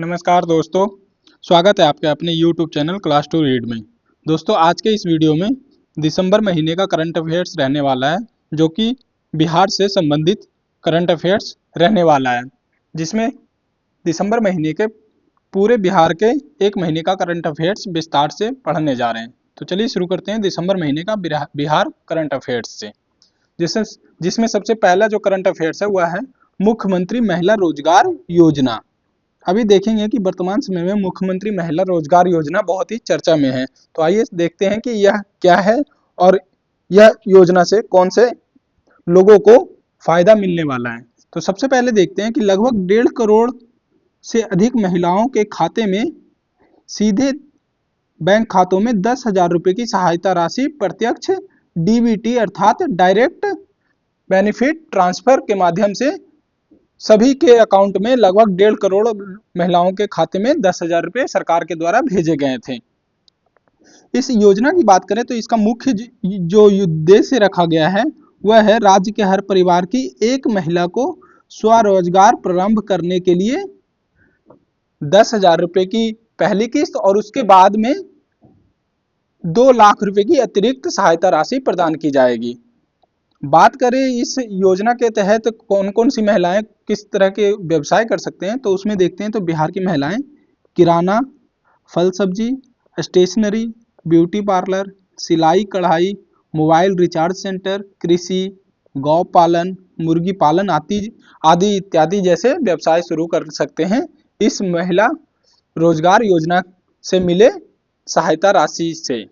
नमस्कार दोस्तों, स्वागत है आपके अपने YouTube channel class to read में। दोस्तों, आज के इस वीडियो में दिसंबर महीने का करंट अफेयर्स रहने वाला है, जो कि बिहार से संबंधित करंट अफेयर्स रहने वाला है, जिसमें दिसंबर महीने के पूरे बिहार के एक महीने का करंट अफेयर्स विस्तार से पढ़ने जा रहे हैं। तो चलिए शुरू करते हैं दिसंबर महीने का बिहार करंट अफेयर्स से, जिसमें सबसे पहला जो करंट अफेयर्स है वह है मुख्यमंत्री महिला रोजगार योजना। अभी देखेंगे कि वर्तमान समय में मुख्यमंत्री महिला रोजगार योजना बहुत ही चर्चा में है। तो आइए देखते हैं कि यह क्या है और यह योजना से कौन से लोगों को फायदा मिलने वाला है। तो सबसे पहले देखते हैं कि लगभग 1.5 करोड़ से अधिक महिलाओं के खाते में सीधे बैंक खातों में 10,000 रुपये की सहायता राशि प्रत्यक्ष डीबीटी अर्थात डायरेक्ट बेनिफिट ट्रांसफर के माध्यम से सभी के अकाउंट में लगभग 1.5 करोड़ महिलाओं के खाते में 10,000 रुपये सरकार के द्वारा भेजे गए थे। इस योजना की बात करें तो इसका मुख्य जो उद्देश्य रखा गया है वह है राज्य के हर परिवार की एक महिला को स्वरोजगार प्रारंभ करने के लिए 10,000 रुपये की पहली किस्त और उसके बाद में 2 लाख रुपए की अतिरिक्त सहायता राशि प्रदान की जाएगी। बात करें इस योजना के तहत कौन कौन सी महिलाएं किस तरह के व्यवसाय कर सकते हैं, तो उसमें देखते हैं तो बिहार की महिलाएं किराना, फल सब्जी, स्टेशनरी, ब्यूटी पार्लर, सिलाई कढ़ाई, मोबाइल रिचार्ज सेंटर, कृषि, गौ पालन, मुर्गी पालन आदि इत्यादि जैसे व्यवसाय शुरू कर सकते हैं इस महिला रोजगार योजना से मिले सहायता राशि से।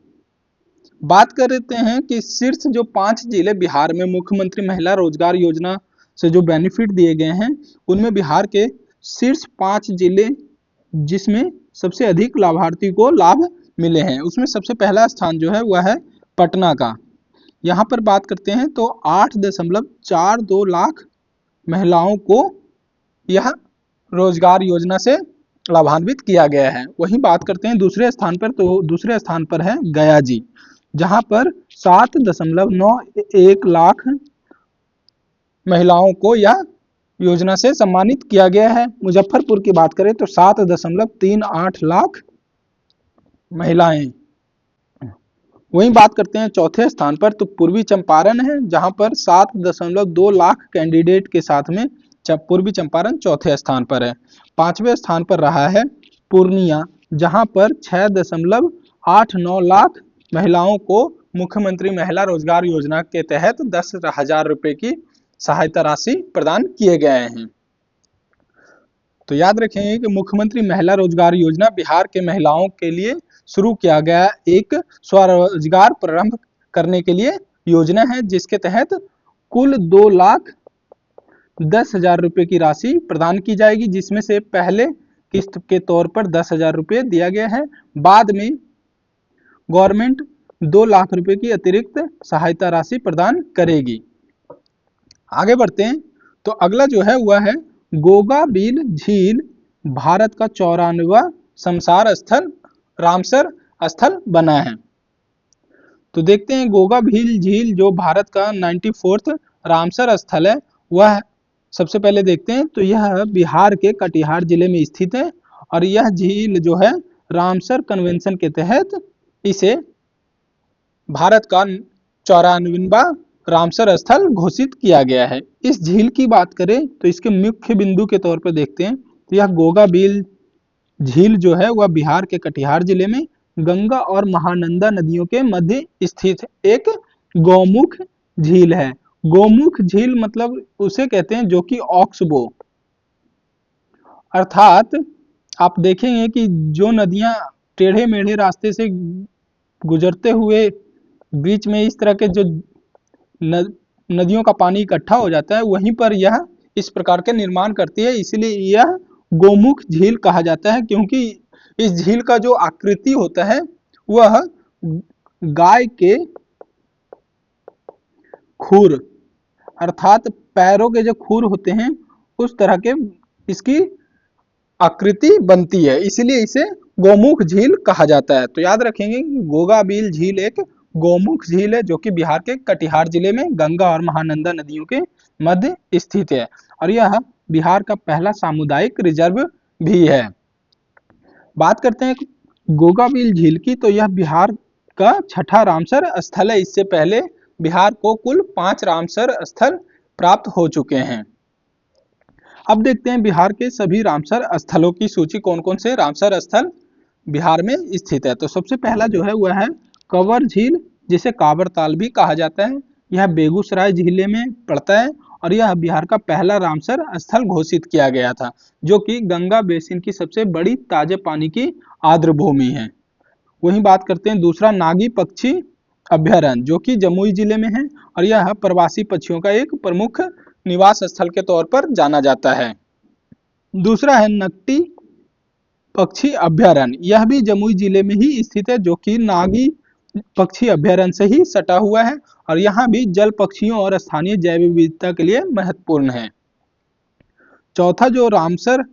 बात करते हैं कि शीर्ष जो 5 जिले बिहार में मुख्यमंत्री महिला रोजगार योजना से जो बेनिफिट दिए गए हैं, उनमें बिहार के शीर्ष 5 जिले जिसमें सबसे अधिक लाभार्थी को लाभ मिले हैं, उसमें सबसे पहला स्थान जो है वह है पटना का। यहाँ पर बात करते हैं तो 8.42 लाख महिलाओं को यह रोजगार योजना से लाभान्वित किया गया है। वहीं बात करते हैं दूसरे स्थान पर, तो दूसरे स्थान पर है गया जी, जहां पर 7.91 लाख महिलाओं को यह योजना से सम्मानित किया गया है। मुजफ्फरपुर की बात करें तो 7.38 लाख महिलाएं। वहीं बात करते हैं चौथे स्थान पर, तो पूर्वी चंपारण है, जहां पर 7.2 लाख कैंडिडेट के साथ में पूर्वी चंपारण चौथे स्थान पर है। 5वें स्थान पर रहा है पूर्णिया, जहां पर 6.89 लाख महिलाओं को मुख्यमंत्री महिला रोजगार योजना के तहत 10,000 रुपये की सहायता राशि प्रदान किए गए हैं। तो याद रखेंगे कि मुख्यमंत्री महिला रोजगार योजना बिहार के महिलाओं के लिए शुरू किया गया एक स्वरोजगार प्रारंभ करने के लिए योजना है, जिसके तहत कुल 2,10,000 रुपये की राशि प्रदान की जाएगी, जिसमें से पहले किस्त के तौर पर 10,000 रुपये दिया गया है। बाद में गवर्नमेंट 2 लाख रुपए की अतिरिक्त सहायता राशि प्रदान करेगी। आगे बढ़ते हैं तो अगला जो है वह है गोगाबिल झील, भारत का 94वां शमशार स्थल रामसर स्थल बना है। तो देखते हैं गोगाबिल झील जो भारत का 94वां रामसर स्थल है, वह सबसे पहले देखते हैं तो यह बिहार के कटिहार जिले में स्थित है और यह झील जो है रामसर कन्वेंशन के तहत इसे भारत का 94वां रामसर स्थल घोषित किया गया है। इस झील की बात करें तो इसके मुख्य बिंदु के तौर पर देखते हैं तो यह गोगाबिल झील जो है वह बिहार के कटिहार जिले में गंगा और महानंदा नदियों के मध्य स्थित एक गौमुख झील है। गौमुख झील मतलब उसे कहते हैं जो कि ऑक्सबो, अर्थात आप देखेंगे कि जो नदियां टेढ़े मेढ़े रास्ते से गुजरते हुए बीच में इस तरह के जो नदियों का पानी इकट्ठा हो जाता है, वहीं पर यह इस प्रकार के निर्माण करती है, इसलिए यह गौमुख झील कहा जाता है, क्योंकि इस झील का जो आकृति होता है वह गाय के खुर अर्थात पैरों के जो खुर होते हैं उस तरह के इसकी आकृति बनती है, इसलिए इसे गौमुख झील कहा जाता है। तो याद रखेंगे कि गोगाबिल झील एक गौमुख झील है जो कि बिहार के कटिहार जिले में गंगा और महानंदा नदियों के मध्य स्थित है और यह बिहार का पहला सामुदायिक रिजर्व भी है। बात करते हैं गोगाबिल झील की, तो यह बिहार का छठा रामसर स्थल है। इससे पहले बिहार को कुल 5 रामसर स्थल प्राप्त हो चुके हैं। अब देखते हैं बिहार के सभी रामसर स्थलों की सूची, कौन कौन से रामसर स्थल बिहार में स्थित है। तो सबसे पहला जो है वह है कंवर झील, जिसे कांवर ताल भी कहा जाता है। यह बेगूसराय जिले में पड़ता है और यह बिहार का पहला रामसर स्थल घोषित किया गया था, जो कि गंगा बेसिन की सबसे बड़ी ताजे पानी की आर्द्र भूमि है। वहीं बात करते हैं दूसरा नागी पक्षी अभ्यारण्य, जो कि जमुई जिले में है और यह प्रवासी पक्षियों का एक प्रमुख निवास स्थल के तौर पर जाना जाता है। दूसरा है नकटी पक्षी अभ्यारण्य, यह भी जमुई जिले में ही स्थित है, जो कि नागी पक्षी अभ्यारण्य से ही सटा हुआ है और यहाँ भी जल पक्षियों और स्थानीय जैव विविधता के लिए महत्वपूर्ण है। चौथा जो रामसर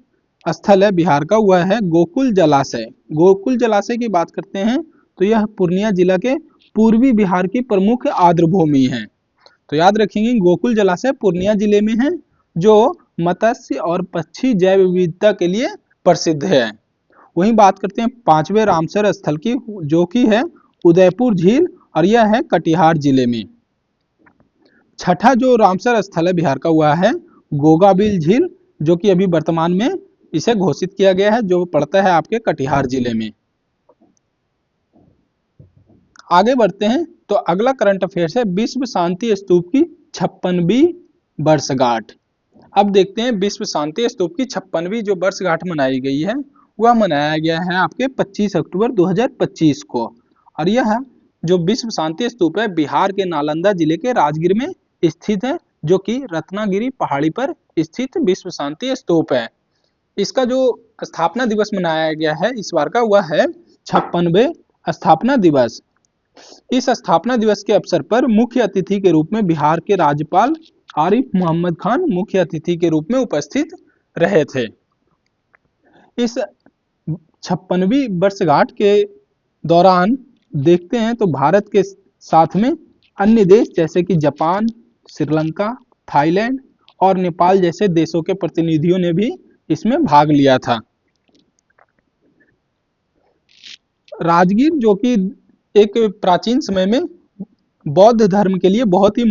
स्थल है बिहार का वह है गोकुल जलाशय। गोकुल जलाशय की बात करते हैं तो यह पूर्णिया जिला के पूर्वी बिहार की प्रमुख आर्द्र भूमि है। तो याद रखेंगे गोकुल जलाशय पूर्णिया जिले में है, जो मत्स्य और पक्षी जैव विविधता के लिए प्रसिद्ध है। वहीं बात करते हैं पांचवें रामसर स्थल की, जो कि है उदयपुर झील और यह है कटिहार जिले में। छठा जो रामसर स्थल है बिहार का वह है गोगाबिल झील, जो कि अभी वर्तमान में इसे घोषित किया गया है, जो पड़ता है आपके कटिहार जिले में। आगे बढ़ते हैं तो अगला करंट अफेयर्स है विश्व शांति स्तूप की 56वीं वर्षगांठ। अब देखते हैं विश्व शांति स्तूप की 56वीं जो वर्षगांठ मनाई गई है वह मनाया गया है आपके 25 अक्टूबर 2025 को। और यह जो विश्व शांति स्तूप है बिहार के नालंदा जिले के राजगीर में स्थित है, जो कि रत्नागिरी पहाड़ी पर स्थित विश्व शांति स्तूप है। इसका जो स्थापना दिवस मनाया गया है इस बार का वह है 56वें स्थापना दिवस। इस स्थापना दिवस के अवसर पर मुख्य अतिथि के रूप में बिहार के राज्यपाल आरिफ मोहम्मद खान मुख्य अतिथि के रूप में उपस्थित रहे थे। इस 56वीं वर्षगांठ के दौरान देखते हैं तो भारत के साथ में अन्य देश जैसे कि जापान, श्रीलंका, थाईलैंड और नेपाल जैसे देशों के प्रतिनिधियों ने भी इसमें भाग लिया था। राजगीर जो कि एक प्राचीन समय में बौद्ध धर्म के लिए बहुत ही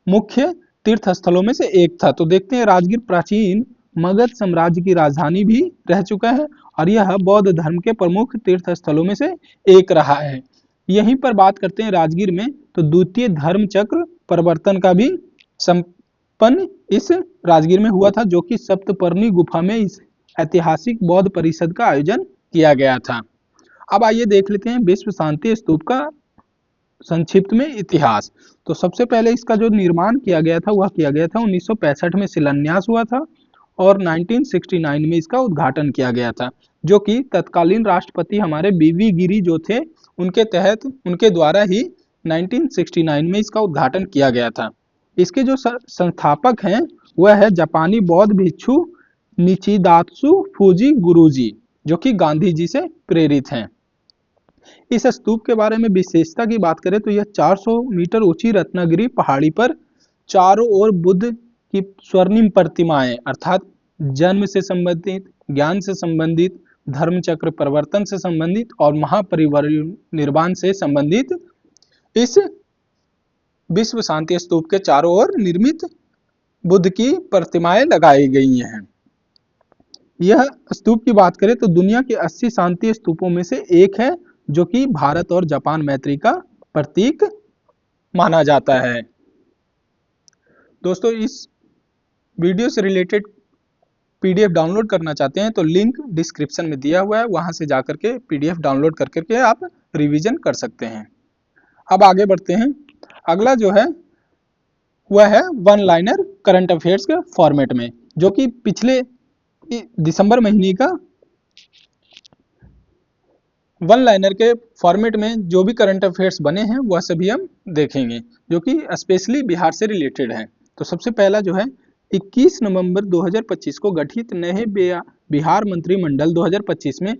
मुख्य तीर्थ स्थलों में से एक था। तो देखते हैं राजगीर प्राचीन मगध साम्राज्य की राजधानी भी रह चुका है और यह बौद्ध धर्म के प्रमुख तीर्थ स्थलों में से एक रहा है। यहीं पर बात करते हैं राजगीर में तो द्वितीय धर्म चक्र परिवर्तन का भी संपन्न इस राजगीर में हुआ था, जो कि सप्तपर्णी गुफा में इस ऐतिहासिक बौद्ध परिषद का आयोजन किया गया था। अब आइए देख लेते हैं विश्व शांति स्तूप का संक्षिप्त में इतिहास। तो सबसे पहले इसका जो निर्माण किया गया था वह किया गया था 1965 में शिलान्यास हुआ था और 1969 में इसका उद्घाटन किया गया था, जो कि तत्कालीन राष्ट्रपति हमारे बीवी गिरी जो थे उनके तहत उनके द्वारा ही 1969 में इसका उद्घाटन किया गया था। इसके जो संस्थापक हैं वह है जापानी बौद्ध भिक्षु निचिदात्सु फूजी गुरुजी, जो कि गांधी जी से प्रेरित हैं। इस स्तूप के बारे में विशेषता की बात करें तो यह 400 मीटर ऊंची रत्नागिरी पहाड़ी पर चारों ओर बुद्ध की स्वर्णिम प्रतिमाएं अर्थात जन्म से संबंधित, ज्ञान से संबंधित, धर्म चक्र परिवर्तन से संबंधित और महापरिनिर्वाण से संबंधित इस विश्व शांति स्तूप के चारों ओर निर्मित बुद्ध की प्रतिमाएं लगाई गई हैं। यह स्तूप की बात करें तो दुनिया के 80 शांति स्तूपों में से एक है, जो कि भारत और जापान मैत्री का प्रतीक माना जाता है। दोस्तों इस वीडियो से रिलेटेड पीडीएफ डाउनलोड करना चाहते हैं तो लिंक डिस्क्रिप्शन में दिया हुआ है, वहां से जाकर के पीडीएफ डाउनलोड कर करके आप रिवीजन कर सकते हैं। अब आगे बढ़ते हैं। अगला जो है वह है वन लाइनर करंट अफेयर्स के फॉर्मेट में, जो कि पिछले दिसंबर महीने का वन लाइनर के फॉर्मेट में जो भी करंट अफेयर्स बने हैं वह सभी हम देखेंगे, जो कि स्पेशली बिहार से रिलेटेड हैं। तो सबसे पहला जो है 21 नवंबर 2025 को गठित नए बिहार मंत्रिमंडल 2025 में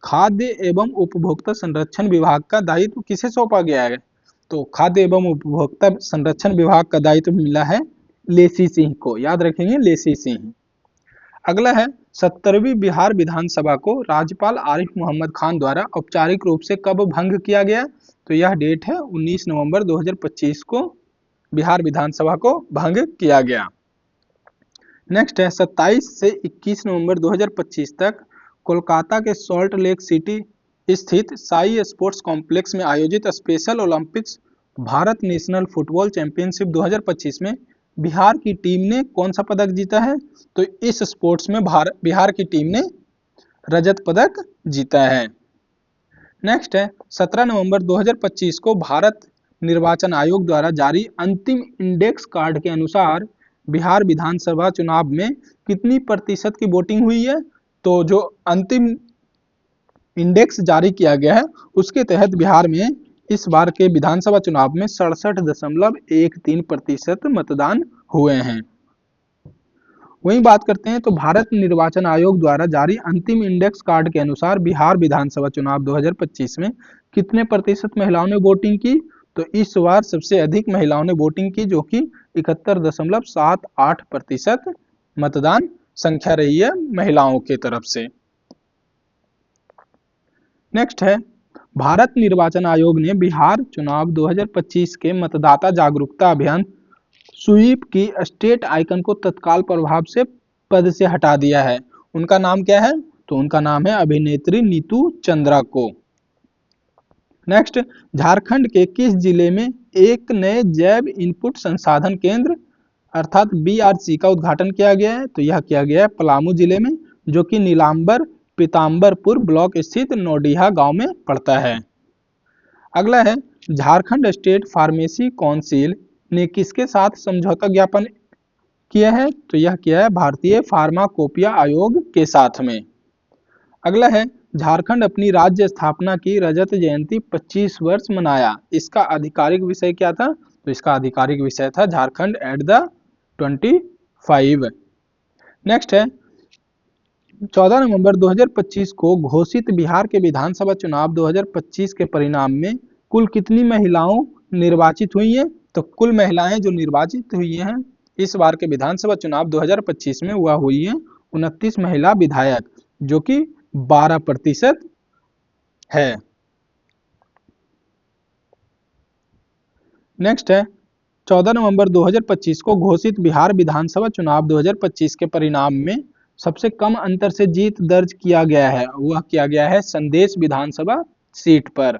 खाद्य एवं उपभोक्ता संरक्षण विभाग का दायित्व किसे सौंपा गया है। तो खाद्य एवं उपभोक्ता संरक्षण विभाग का दायित्व मिला है लेसी सिंह को, याद रखेंगे लेसी सिंह। अगला है 70वीं बिहार विधानसभा को राज्यपाल आरिफ मोहम्मद खान द्वारा औपचारिक रूप से कब भंग किया गया? तो यह डेट है 19 नवंबर 2025 को बिहार विधानसभा को भंग किया गया। नेक्स्ट है 27 से 21 नवंबर 2025 तक कोलकाता के सॉल्ट लेक सिटी स्थित साई स्पोर्ट्स कॉम्प्लेक्स में आयोजित special Olympics Bharat national football championship 2025 में बिहार की टीम ने कौन सा पदक जीता है? तो इस स्पोर्ट्स में बिहार की टीम ने रजत पदक जीता है। नेक्स्ट है 17 नवंबर 2025 को भारत निर्वाचन आयोग द्वारा जारी अंतिम इंडेक्स कार्ड के अनुसार बिहार विधानसभा चुनाव में कितनी प्रतिशत की वोटिंग हुई है? तो जो अंतिम इंडेक्स जारी किया गया है उसके तहत बिहार में इस बार के विधानसभा चुनाव में 67.13% मतदान हुए हैं। वहीं बात करते हैं तो भारत निर्वाचन आयोग द्वारा जारी अंतिम इंडेक्स कार्ड के अनुसार बिहार विधानसभा चुनाव 2025 में कितने प्रतिशत महिलाओं ने वोटिंग की? तो इस बार सबसे अधिक महिलाओं ने वोटिंग की, जो कि 71.78% मतदान संख्या रही है महिलाओं की तरफ से। नेक्स्ट है भारत निर्वाचन आयोग ने बिहार चुनाव 2025 के मतदाता जागरूकता अभियान स्वीप की स्टेट आइकन को तत्काल प्रभाव से पद से हटा दिया है। उनका नाम क्या है? तो उनका नाम है अभिनेत्री नीतू चंद्रा को। नेक्स्ट, झारखंड के किस जिले में एक नए जैव इनपुट संसाधन केंद्र अर्थात BRC का उद्घाटन किया गया है? तो यह किया गया है पलामू जिले में, जो कि नीलांबर पीताम्बरपुर ब्लॉक स्थित नोडिहा गांव में पड़ता है। अगला है झारखंड स्टेट फार्मेसी काउंसिल ने किसके साथ समझौता ज्ञापन किया है? तो यह किया है भारतीय फार्माकोपिया आयोग के साथ में। अगला है झारखंड अपनी राज्य स्थापना की रजत जयंती 25 वर्ष मनाया, इसका आधिकारिक विषय क्या था? तो इसका आधिकारिक विषय था झारखंड एट द 25। नेक्स्ट है 14 नवंबर 2025 को घोषित बिहार के विधानसभा चुनाव 2025 के परिणाम में कुल कितनी महिलाओं निर्वाचित हुई हैं? तो कुल महिलाएं जो निर्वाचित हुई हैं इस बार के विधानसभा चुनाव 2025 में वह हुई हैं 29 महिला विधायक, जो कि 12% है। नेक्स्ट है 14 नवंबर 2025 को घोषित बिहार विधानसभा चुनाव 2025 के परिणाम में सबसे कम अंतर से जीत दर्ज किया गया है, वह किया गया है संदेश विधानसभा सीट पर।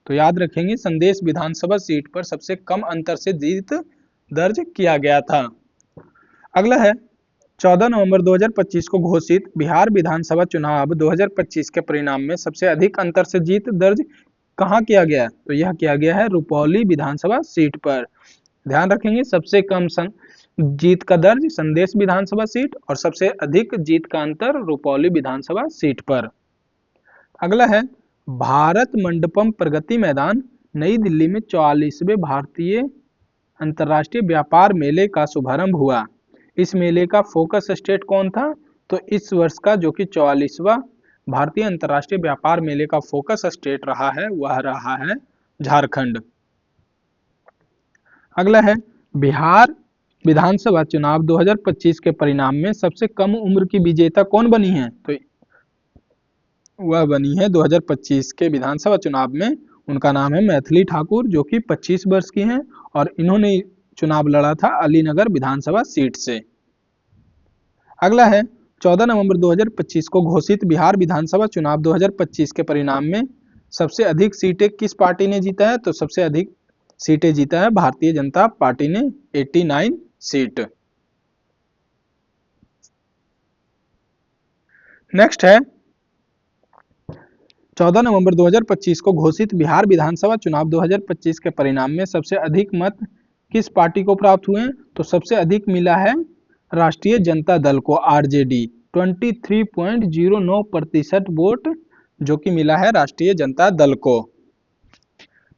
तो याद रखेंगे संदेश विधानसभा सीट पर सबसे कम अंतर से जीत दर्ज किया गया था। अगला है 14 नवंबर 2025 को घोषित बिहार विधानसभा चुनाव 2025 के परिणाम में सबसे अधिक अंतर से जीत दर्ज कहां किया गया? तो यह किया गया है रुपौली विधानसभा सीट पर। ध्यान रखेंगे सबसे कम जीत का दर्ज संदेश विधानसभा सीट और सबसे अधिक जीत का अंतर रुपौली विधानसभा सीट पर। अगला है भारत मंडपम प्रगति मैदान नई दिल्ली में 44वें भारतीय अंतर्राष्ट्रीय व्यापार मेले का शुभारंभ हुआ। इस मेले का फोकस स्टेट कौन था? तो इस वर्ष का जो कि 44वां भारतीय अंतर्राष्ट्रीय व्यापार मेले का फोकस स्टेट रहा है वह रहा है झारखंड। अगला है बिहार विधानसभा चुनाव 2025 के परिणाम में सबसे कम उम्र की विजेता कौन बनी है? तो वह बनी है 2025 के विधानसभा चुनाव में, उनका नाम है मैथिली ठाकुर, जो कि 25 वर्ष की हैं और इन्होंने चुनाव लड़ा था अलीनगर विधानसभा सीट से। अगला है 14 नवंबर 2025 को घोषित बिहार विधानसभा चुनाव 2025 के परिणाम में सबसे अधिक सीटें किस पार्टी ने जीता है? तो सबसे अधिक सीटें जीता है भारतीय जनता पार्टी ने 89 सीट। नेक्स्ट है 14 नवंबर 2025 को घोषित बिहार विधानसभा चुनाव 2025 के परिणाम में सबसे अधिक मत किस पार्टी को प्राप्त हुए? तो सबसे अधिक मिला है राष्ट्रीय जनता दल को, RJD 23.09% वोट जो कि मिला है राष्ट्रीय जनता दल को।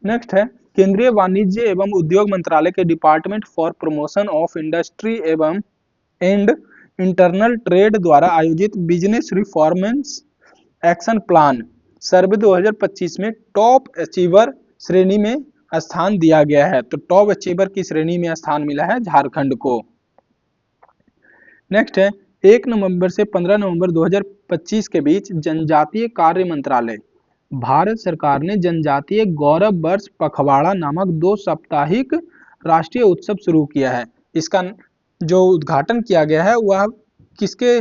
नेक्स्ट है केंद्रीय वाणिज्य एवं उद्योग मंत्रालय के department for promotion of industry एवं एंड इंटरनल ट्रेड द्वारा आयोजित बिजनेस रिफॉर्मेंस एक्शन प्लान सर्वे 2025 में टॉप अचीवर श्रेणी में स्थान दिया गया है। तो टॉप अचीवर की श्रेणी में स्थान मिला है झारखंड को। नेक्स्ट है 1 नवंबर से 15 नवंबर 2025 के बीच जनजातीय कार्य मंत्रालय भारत सरकार ने जनजातीय गौरव वर्ष पखवाड़ा नामक 2 साप्ताहिक राष्ट्रीय उत्सव शुरू किया है। इसका जो उद्घाटन किया गया है वह किसके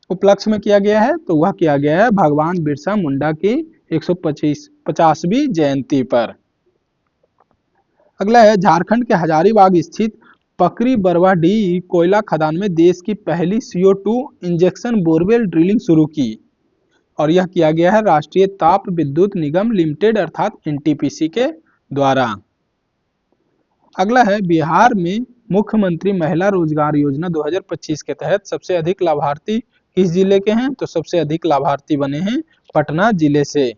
उपलक्ष्य में किया गया है? तो वह किया गया है भगवान बिरसा मुंडा की 150वीं जयंती पर। अगला है झारखंड के हजारीबाग स्थित पकरी बरवाडीह कोयला खदान में देश की पहली CO2 इंजेक्शन बोरवेल ड्रिलिंग शुरू की और यह किया गया है राष्ट्रीय ताप विद्युत निगम लिमिटेड अर्थात NTPC के द्वारा। अगला है बिहार में मुख्यमंत्री महिला रोजगार योजना 2025 के तहत सबसे अधिक लाभार्थी किस जिले के हैं? तो सबसे अधिक लाभार्थी बने हैं पटना जिले से।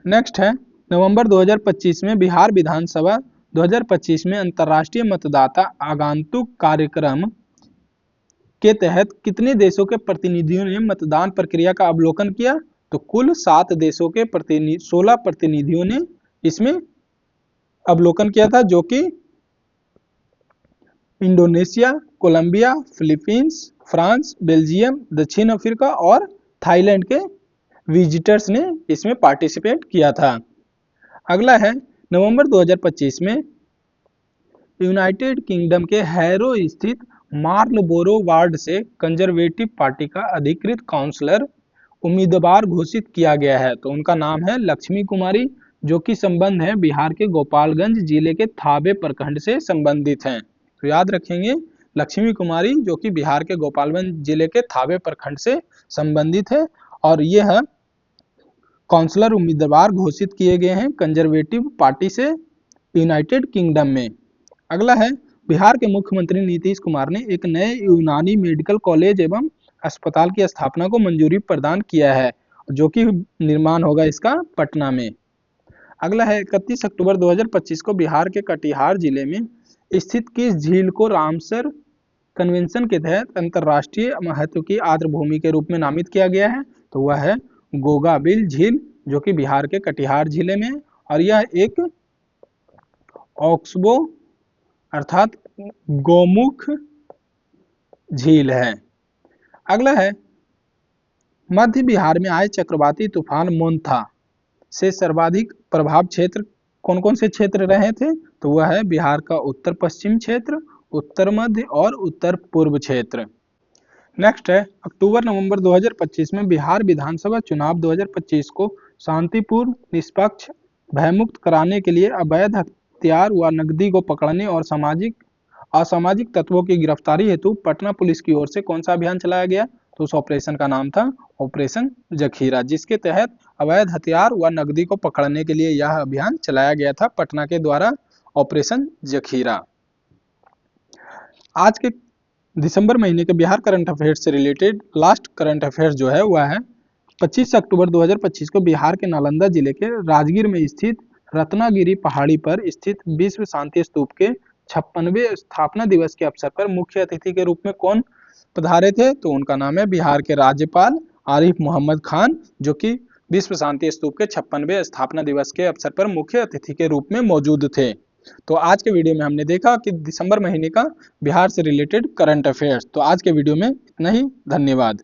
नेक्स्ट है नवंबर 2025 में बिहार विधानसभा 2025 में अंतर्राष्ट्रीय मतदाता आगंतुक कार्यक्रम के तहत कितने देशों के प्रतिनिधियों ने मतदान प्रक्रिया का अवलोकन किया? तो कुल 7 देशों के 16 प्रतिनिधियों ने इसमें अवलोकन किया था, जो कि Indonesia, Colombia, Philippines, France, Belgium, दक्षिण अफ्रीका और थाईलैंड के विजिटर्स ने इसमें पार्टिसिपेट किया था। अगला है नवंबर 2025 में यूनाइटेड किंगडम के हैरो स्थित मार्लबोरो वार्ड से कंजर्वेटिव पार्टी का अधिकृत काउंसलर उम्मीदवार घोषित किया गया है। तो उनका नाम है लक्ष्मी कुमारी, जो कि संबंध है बिहार के गोपालगंज जिले के थावे प्रखंड से संबंधित हैं। तो याद रखेंगे लक्ष्मी कुमारी जो कि बिहार के गोपालगंज जिले के थावे प्रखंड से संबंधित है और यह काउंसलर उम्मीदवार घोषित किए गए हैं कंजर्वेटिव पार्टी से यूनाइटेड किंगडम में। अगला है बिहार के मुख्यमंत्री नीतीश कुमार ने एक नए यूनानी मेडिकल कॉलेज एवं अस्पताल की स्थापना को मंजूरी प्रदान किया है, जो कि निर्माण होगा इसका पटना में। अगला है 31 अक्टूबर 2025 को बिहार के कटिहार जिले में स्थित किस झील को रामसर कन्वेंशन के तहत अंतर्राष्ट्रीय महत्व की आर्द्रभूमि के रूप में नामित किया गया है? तो वह है गोगाबिल झील, जो कि बिहार के कटिहार जिले में और यह एक ऑक्सबो अर्थात गोमुख झील है। अगला है मध्य बिहार में आए चक्रवाती तूफान मोन्था से सर्वाधिक प्रभाव क्षेत्र कौन कौन से क्षेत्र रहे थे? तो वह है बिहार का उत्तर पश्चिम क्षेत्र, उत्तर मध्य और उत्तर पूर्व क्षेत्र। नेक्स्ट है अक्टूबर नवंबर 2025 में बिहार विधानसभा चुनाव 2025 को शांतिपूर्ण, निष्पक्ष, भयमुक्त कराने के लिए अवैध हथियार व नकदी को पकड़ने और असामाजिक तत्वों की गिरफ्तारी हेतु पटना पुलिस की ओर से कौन सा अभियान चलाया गया? तो उस ऑपरेशन का नाम था ऑपरेशन जखीरा, जिसके तहत अवैध हथियार व नकदी को पकड़ने के लिए यह अभियान चलाया गया था पटना के द्वारा, ऑपरेशन जखीरा। आज के दिसंबर महीने के बिहार करंट अफेयर्स से रिलेटेड लास्ट करंट अफेयर्स जो है वह है 25 अक्टूबर 2025 को बिहार के नालंदा जिले के राजगीर में स्थित रत्नागिरी पहाड़ी पर स्थित विश्व शांति स्तूप के 56वें स्थापना दिवस के अवसर पर मुख्य अतिथि के रूप में कौन पधारे थे? तो उनका नाम है बिहार के राज्यपाल आरिफ मोहम्मद खान, जो कि विश्व शांति स्तूप के 56वें स्थापना दिवस के अवसर पर मुख्य अतिथि के रूप में मौजूद थे। तो आज के वीडियो में हमने देखा कि दिसंबर महीने का बिहार से रिलेटेड करंट अफेयर्स। तो आज के वीडियो में इतना ही, धन्यवाद।